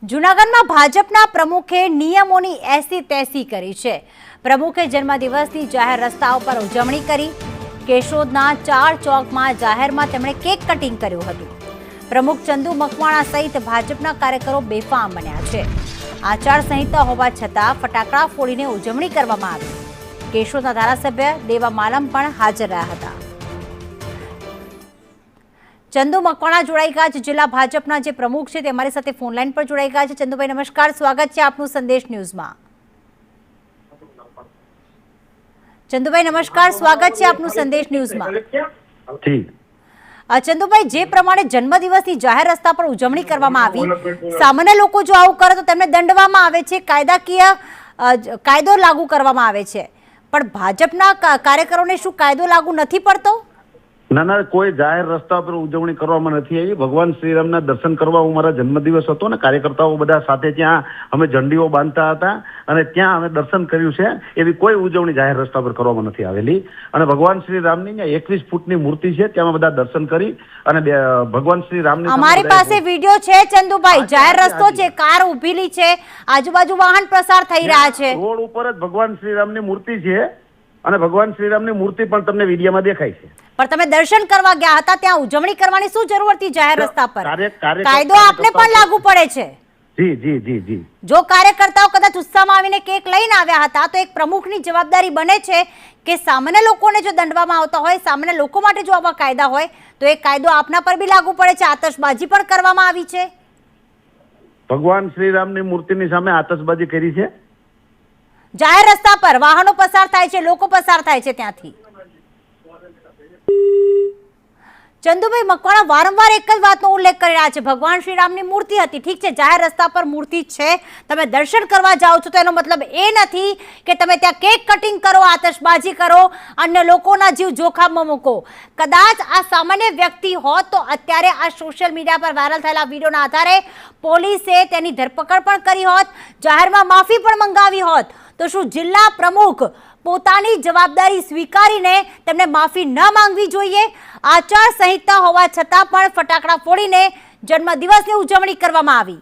જૂનાગઢમાં ભાજપના પ્રમુખે નિયમોની એસી તેસી કરી છે। પ્રમુખે જન્મદિવસની જાહેર રસ્તાઓ પર ઉજવણી કરી। કેશોદના 4 ચોકમાં જાહેરમાં તેમણે કેક કટિંગ કર્યું હતું। પ્રમુખ ચંદુ મકવાણા સહિત ભાજપના કાર્યકરો બેફામ બન્યા છે। આચારસંહિતા હોવા છતાં ફટાકડા ફોડીને ઉજવણી કરવામાં આવી। કેશોદના ધારાસભ્ય દેવા માલમ પણ હાજર રહ્યા હતા। ચંદુ મકવાણા જોડાઈ ગયા છે। જિલ્લા ભાજપના જે પ્રમુખ છે તે અમારી સાથે ફોન લાઈન પર જોડાઈ ગયા છે। ચંદુભાઈ નમસ્કાર, સ્વાગત છે આપનું સંદેશ ન્યૂઝમાં। ચંદુભાઈ નમસ્કાર, સ્વાગત છે આપનું સંદેશ ન્યૂઝમાં। ચંદુભાઈ, જે પ્રમાણે જન્મદિવસની જાહેર રસ્તા પર ઉજવણી કરવામાં આવી, સામાન્ય લોકો જો આવું કરે તો તેમને દંડવામાં આવે છે, કાયદાકીય કાયદો લાગુ કરવામાં આવે છે, પણ ભાજપના કાર્યકરોને શું કાયદો લાગુ નથી પડતો? ના, કોઈ જાહેર રસ્તા પર ઉજવણી કરવામાં નથી આવી। ભગવાન શ્રીરામના દર્શન કરવા હું મારા જન્મદિવસ હતો ને કાર્યકર્તાઓ બધા સાથે ત્યાં અમે ઝંડીઓ બાંધતા હતા અને ત્યાં અમે દર્શન કર્યું છે। એવી કોઈ ઉજવણી જાહેર રસ્તા પર કરવામાં નથી આવેલી। અને ભગવાન શ્રીરામની 21 ફૂટની મૂર્તિ છે ત્યાં અમે બધા દર્શન કરી અને ભગવાન શ્રીરામની અમારી પાસે વિડીયો છે ચંદુભાઈ, જાહેર રસ્તો છે, કાર ઉભીલી છે, આજુબાજુ વાહન પ્રસાર થઈ રહ્યા છે, રોડ ઉપર જ ભગવાન શ્રીરામની મૂર્તિ છે અને ભગવાન શ્રીરામની મૂર્તિ પણ તમને વિડીયોમાં દેખાય છે। પણ તમે દર્શન કરવા ગયા હતા, ત્યાં ઉજવણી કરવાની શું જરૂર હતી જાહેર રસ્તા પર? કાયદો આપને પણ લાગુ પડે છે। જી। જો કાર્યકર્તાઓ કદાચ ઉત્સાહમાં આવીને કેક લઈને આવ્યા હતા તો એક પ્રમુખની જવાબદારી બને છે કે સામાન્ય લોકોને જો દંડવામાં આવતા હોય, સામાન્ય લોકો માટે જો આવા કાયદા હોય તો એ કાયદો આપના પર બી લાગુ પડે છે। આતશબાજી પણ કરવામાં આવી છે। ભગવાન શ્રીરામની મૂર્તિની સામે આતશબાજી કરી છે। જાહેર રસ્તા પર વાહનો પસાર થાય છે, લોકો પસાર થાય છે ત્યાંથી। ચંદુભાઈ મકવાણા વારંવાર એક જ વાતનો ઉલ્લેખ કરી રહ્યા છે, ભગવાન શ્રીરામની મૂર્તિ હતી, ઠીક છે, જાહેર રસ્તા પર મૂર્તિ છે, તમે દર્શન કરવા જાઓ છો તો એનો મતલબ એ નથી કે તમે ત્યાં કેક કટિંગ કરો, આતશબાજી કરો, અન્ય લોકોના જીવ જોખમમાં મૂકો। કદાચ આ સામાન્ય વ્યક્તિ હોત તો અત્યારે આ સોશિયલ મીડિયા પર વાયરલ થયેલા વિડીયોના આધારે પોલીસે તેની ધરપકડ પણ કરી હોત, જાહેરમાં માફી પણ મંગાવી હોત, તો શું જિલ્લા પ્રમુખ પોતાની જવાબદારી સ્વીકારીને તેમને માફી ન માંગવી જોઈએ? આચાર સંહિતા હોવા છતાં પણ ફટાકડા ફોડીને જન્મદિવસની ઉજવણી કરવામાં આવી।